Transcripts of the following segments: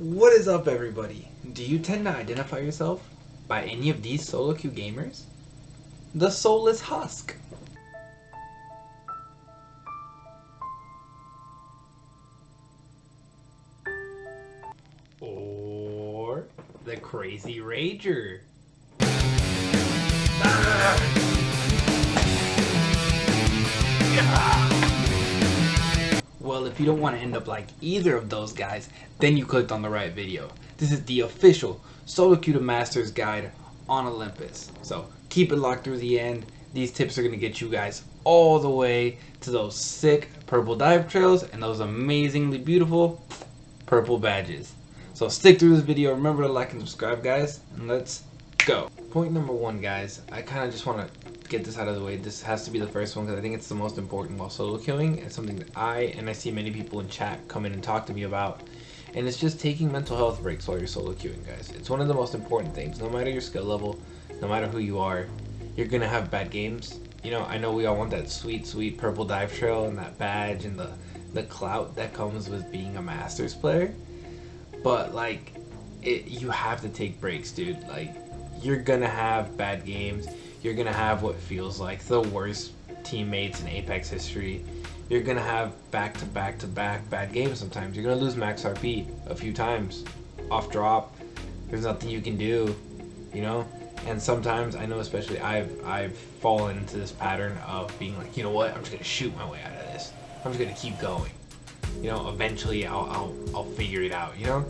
What is up, everybody? Do you tend to identify yourself by any of these solo queue gamers? The soulless husk, or the crazy rager. Well, if you don't want to end up like either of those guys, then you clicked on the right video. This is the official Solo Queue to Masters guide on Olympus. So keep it locked through the end. These tips are going to get you guys all the way to those sick purple dive trails and those amazingly beautiful purple badges. So stick through this video. Remember to like and subscribe, guys, and let's go. Point number one, guys. I kind of just want to get this out of the way. This has to be the first one because I think it's the most important while solo queuing. It's something that I see many people in chat come in and talk to me about, and it's just taking mental health breaks while you're solo queuing, guys. It's one of the most important things. No matter your skill level, no matter who you are, you're gonna have bad games. You know, I know we all want that sweet purple dive trail and that badge and the clout that comes with being a Masters player, but like you have to take breaks, dude. Like, you're gonna have bad games. You're gonna have what feels like the worst teammates in Apex history. You're gonna have back-to-back bad games sometimes. You're gonna lose max RP a few times off drop. There's nothing you can do, you know? And sometimes, I know especially I've fallen into this pattern of being like, you know what, I'm just gonna shoot my way out of this. I'm just gonna keep going. You know, eventually I'll figure it out, you know?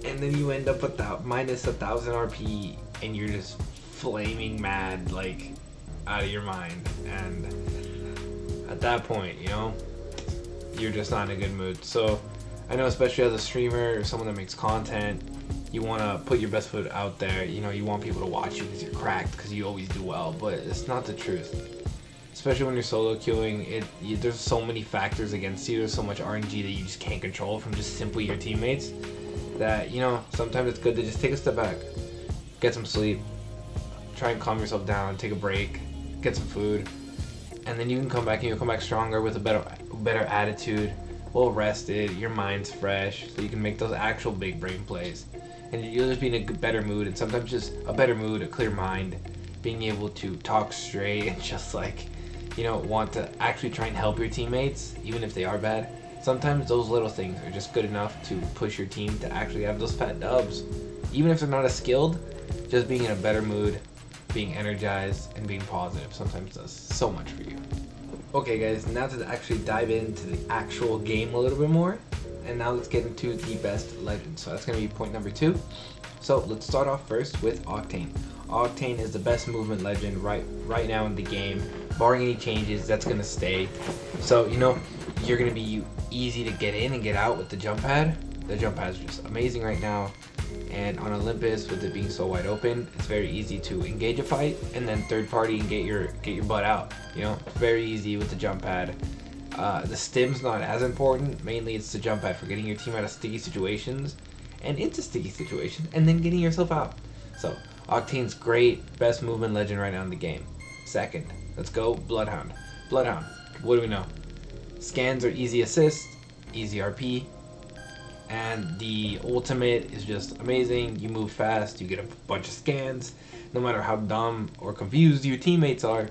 And then you end up with that minus 1,000 RP and you're just flaming mad, like out of your mind, and at that point, you know, you're just not in a good mood. So I know, especially as a streamer or someone that makes content, you want to put your best foot out there. You know, you want people to watch you because you're cracked, because you always do well, but it's not the truth. Especially when you're solo queuing, there's so many factors against you. There's so much RNG that you just can't control from just simply your teammates, that, you know, sometimes it's good to just take a step back, get some sleep, try and calm yourself down, take a break, get some food, and then you can come back and you'll come back stronger with a better attitude, well rested, your mind's fresh, so you can make those actual big brain plays, and you'll just be in a better mood. And sometimes just a better mood, a clear mind, being able to talk straight and just, like, you know, want to actually try and help your teammates even if they are bad. Sometimes those little things are just good enough to push your team to actually have those fat dubs, even if they're not as skilled. Just being in a better mood, being energized, and being positive sometimes does so much for you. Okay, guys, now to actually dive into the actual game a little bit more, and now let's get into the best legend. So that's going to be point number 2. So let's start off first with Octane. Octane is the best movement legend right now in the game. Barring any changes, that's going to stay. So, you know, you're going to be easy to get in and get out with the jump pad. The jump pad is just amazing right now. And on Olympus, with it being so wide open, it's very easy to engage a fight and then third party and get your butt out. You know, it's very easy with the jump pad. The stim's not as important. Mainly it's the jump pad for getting your team out of sticky situations and into sticky situations and then getting yourself out. So Octane's great, best movement legend right now in the game. Second, let's go Bloodhound. Bloodhound, what do we know? Scans are easy assist, easy RP, and the ultimate is just amazing. You move fast, you get a bunch of scans. No matter how dumb or confused your teammates are,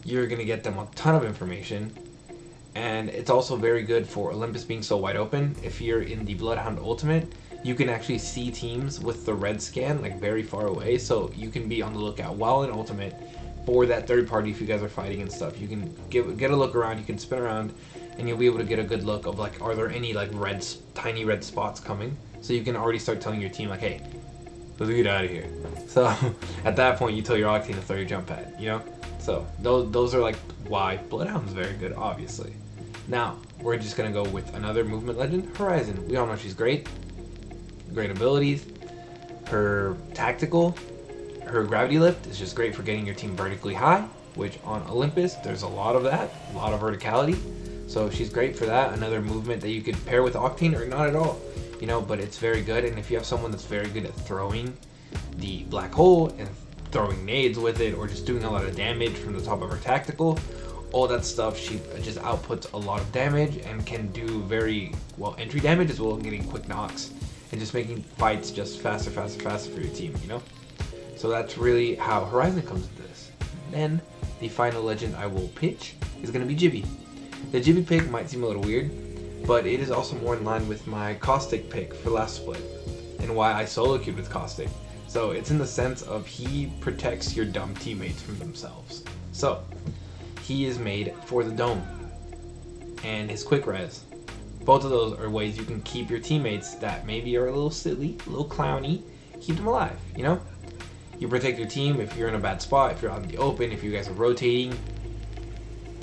you're gonna get them a ton of information. And it's also very good for Olympus being so wide open. If you're in the Bloodhound ultimate, you can actually see teams with the red scan like very far away, so you can be on the lookout while in ultimate for that third party. If you guys are fighting and stuff, you can get a look around, you can spin around, and you'll be able to get a good look of, like, are there any like tiny red spots coming, so you can already start telling your team, like, hey, let's get out of here. So at that point you tell your Octane to throw your jump pad, you know. So those are like why Bloodhound's very good, obviously. Now we're just gonna go with another movement legend, Horizon. We all know she's great abilities. Her tactical, her gravity lift is just great for getting your team vertically high, which on Olympus there's a lot of that, a lot of verticality. So she's great for that. Another movement that you could pair with Octane or not at all, you know, but it's very good. And if you have someone that's very good at throwing the black hole and throwing nades with it, or just doing a lot of damage from the top of her tactical, all that stuff, she just outputs a lot of damage and can do very well entry damage as well as getting quick knocks and just making fights just faster for your team, you know? So that's really how Horizon comes into this. Then the final legend I will pitch is going to be Jibby. The Jibby pick might seem a little weird, but it is also more in line with my Caustic pick for last split, and why I solo queued with Caustic. So it's in the sense of he protects your dumb teammates from themselves. So he is made for the dome and his quick res. Both of those are ways you can keep your teammates that maybe are a little silly, a little clowny, keep them alive, you know? You protect your team if you're in a bad spot, if you're out in the open, if you guys are rotating,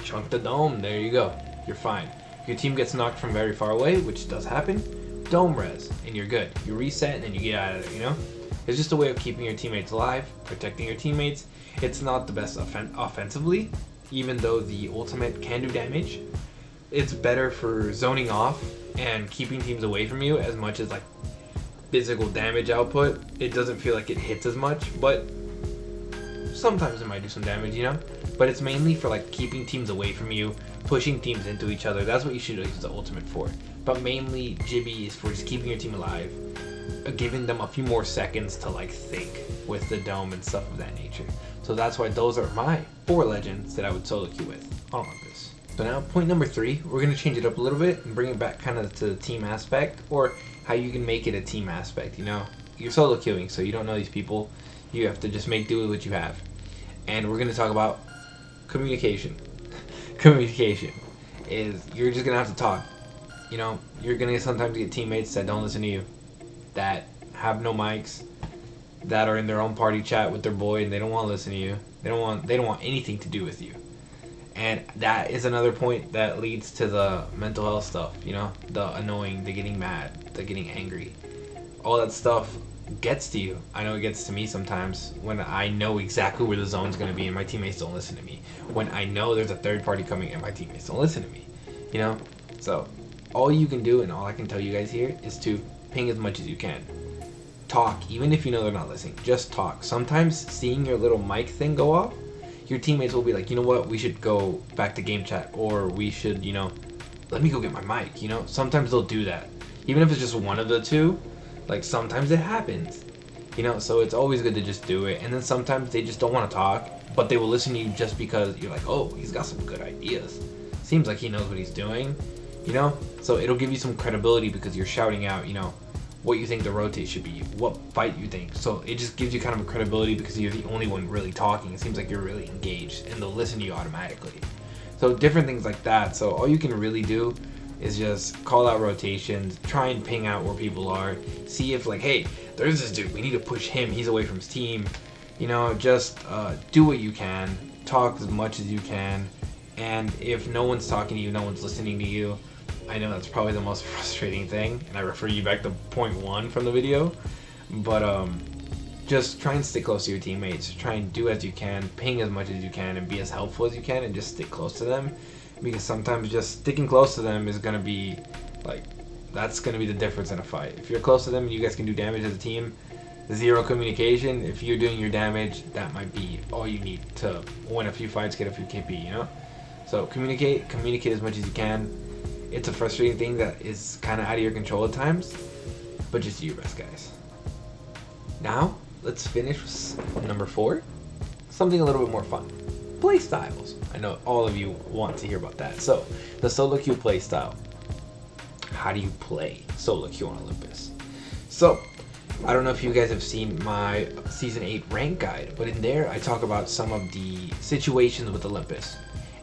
chunk the dome, there you go, you're fine. If your team gets knocked from very far away, which does happen, dome res, and you're good. You reset and then you get out of there, you know? It's just a way of keeping your teammates alive, protecting your teammates. It's not the best offensively, even though the ultimate can do damage. It's better for zoning off and keeping teams away from you as much as like physical damage output. It doesn't feel like it hits as much, but sometimes it might do some damage, you know? But it's mainly for like keeping teams away from you, pushing teams into each other. That's what you should use the ultimate for. But mainly Jibby is for just keeping your team alive, giving them a few more seconds to like think with the dome and stuff of that nature. So that's why those are my 4 legends that I would solo queue with on Olympus. So now point number 3, we're going to change it up a little bit and bring it back kind of to the team aspect, or how you can make it a team aspect. You know, you're solo queuing, so you don't know these people. You have to just make do with what you have. And we're going to talk about communication. Communication is, you're just going to have to talk. You know, you're going to sometimes get teammates that don't listen to you, that have no mics, that are in their own party chat with their boy and they don't want to listen to you. They don't want anything to do with you. And that is another point that leads to the mental health stuff, you know, the annoying, the getting mad, the getting angry. All that stuff gets to you. I know it gets to me sometimes when I know exactly where the zone's going to be and my teammates don't listen to me. When I know there's a third party coming and my teammates don't listen to me, you know? So all you can do and all I can tell you guys here is to ping as much as you can. Talk, even if you know they're not listening, just talk. Sometimes seeing your little mic thing go off, your teammates will be like, you know what, we should go back to game chat, or we should, you know, let me go get my mic, you know? Sometimes they'll do that. Even if it's just one of the two, like sometimes it happens, you know? So it's always good to just do it. And then sometimes they just don't want to talk, but they will listen to you just because you're like, oh, he's got some good ideas. Seems like he knows what he's doing, you know? So it'll give you some credibility because you're shouting out, you know, what you think the rotate should be, what fight you think. So it just gives you kind of a credibility because you're the only one really talking. It seems like you're really engaged and they'll listen to you automatically. So different things like that. So all you can really do is just call out rotations, try and ping out where people are, see if like, hey, there's this dude, we need to push him, he's away from his team. You know, just do what you can, talk as much as you can, and if no one's talking to you, no one's listening to you, I know that's probably the most frustrating thing, and I refer you back to point 1 from the video, but just try and stick close to your teammates, try and do as you can, ping as much as you can, and be as helpful as you can, and just stick close to them, because sometimes just sticking close to them is going to be, like, that's going to be the difference in a fight. If you're close to them and you guys can do damage as a team, zero communication, if you're doing your damage, that might be all you need to win a few fights, get a few KP, you know? So communicate as much as you can. It's a frustrating thing that is kind of out of your control at times, but just do your best, guys. Now, let's finish with number 4, something a little bit more fun. Play styles. I know all of you want to hear about that. So, the solo queue play style. How do you play solo queue on Olympus? So, I don't know if you guys have seen my Season 8 rank guide, but in there I talk about some of the situations with Olympus.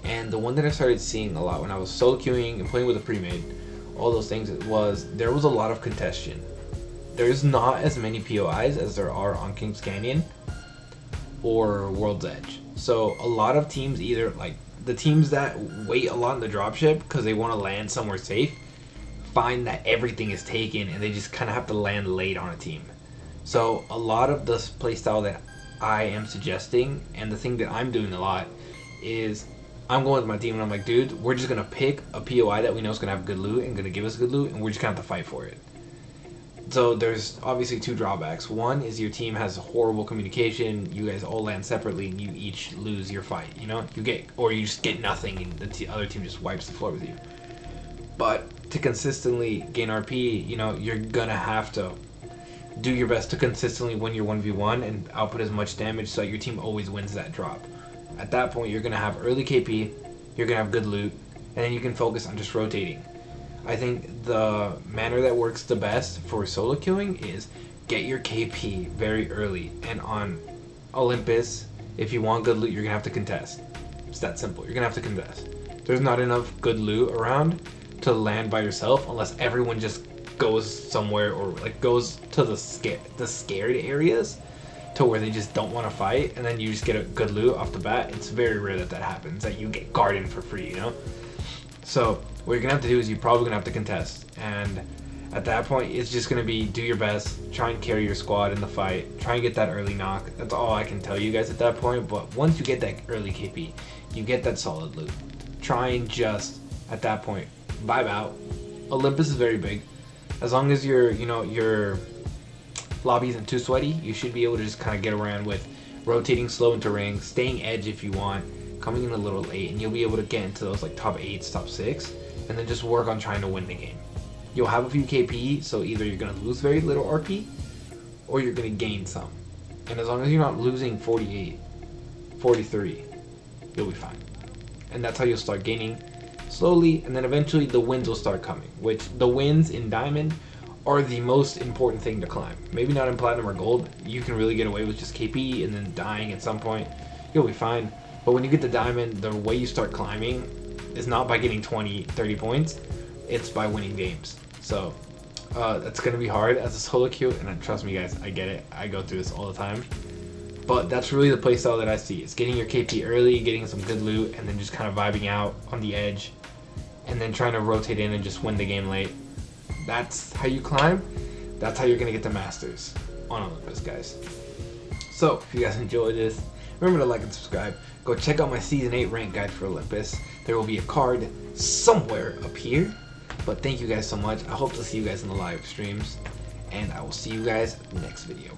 And the one that I started seeing a lot when I was solo queuing and playing with a pre-made, all those things, there was a lot of contention. There's not as many POIs as there are on King's Canyon or World's Edge. So a lot of teams, either like the teams that wait a lot in the dropship because they want to land somewhere safe, find that everything is taken and they just kind of have to land late on a team. So a lot of the playstyle that I am suggesting, and the thing that I'm doing a lot, is I'm going with my team and I'm like, dude, we're just going to pick a POI that we know is going to have good loot and going to give us good loot, and we're just going to have to fight for it. So there's obviously 2 drawbacks. One is your team has horrible communication, you guys all land separately and you each lose your fight, you know? You just get nothing and the other team just wipes the floor with you. But to consistently gain RP, you know, you're gonna have to do your best to consistently win your 1v1 and output as much damage so that your team always wins that drop. At that point, you're gonna have early KP, you're gonna have good loot, and then you can focus on just rotating. I think the manner that works the best for solo queuing is get your KP very early, and on Olympus, if you want good loot, you're gonna have to contest. It's that simple. You're gonna have to contest. There's not enough good loot around to land by yourself unless everyone just goes somewhere or like goes to the scared areas to where they just don't want to fight, and then you just get a good loot off the bat. It's very rare that happens, that you get garden for free, you know? So what you're gonna have to do is you're probably gonna have to contest, and at that point it's just gonna be do your best, try and carry your squad in the fight, try and get that early knock. That's all I can tell you guys at that point. But once you get that early KP, you get that solid loot, try and just at that point vibe out. Olympus is very big. As long as your lobby isn't too sweaty, you should be able to just kind of get around with rotating slow into rings, staying edge if you want, coming in a little late, and you'll be able to get into those like top 8s, top 6, and then just work on trying to win the game. You'll have a few KP, so either you're going to lose very little RP, or you're going to gain some. And as long as you're not losing 48, 43, you'll be fine. And that's how you'll start gaining slowly, and then eventually the wins will start coming, which the wins in Diamond are the most important thing to climb. Maybe not in Platinum or Gold. You can really get away with just KP and then dying at some point. You'll be fine. But when you get to Diamond, the way you start climbing is not by getting 20, 30 points. It's by winning games. So that's going to be hard as a solo queue, and trust me guys, I get it. I go through this all the time. But that's really the playstyle that I see. It's getting your KP early, getting some good loot, and then just kind of vibing out on the edge, and then trying to rotate in and just win the game late. That's how you climb. That's how you're going to get the Masters on Olympus, guys. So, if you guys enjoyed this, remember to like and subscribe. Go check out my Season 8 rank guide for Olympus. There will be a card somewhere up here. But thank you guys so much. I hope to see you guys in the live streams. And I will see you guys next video.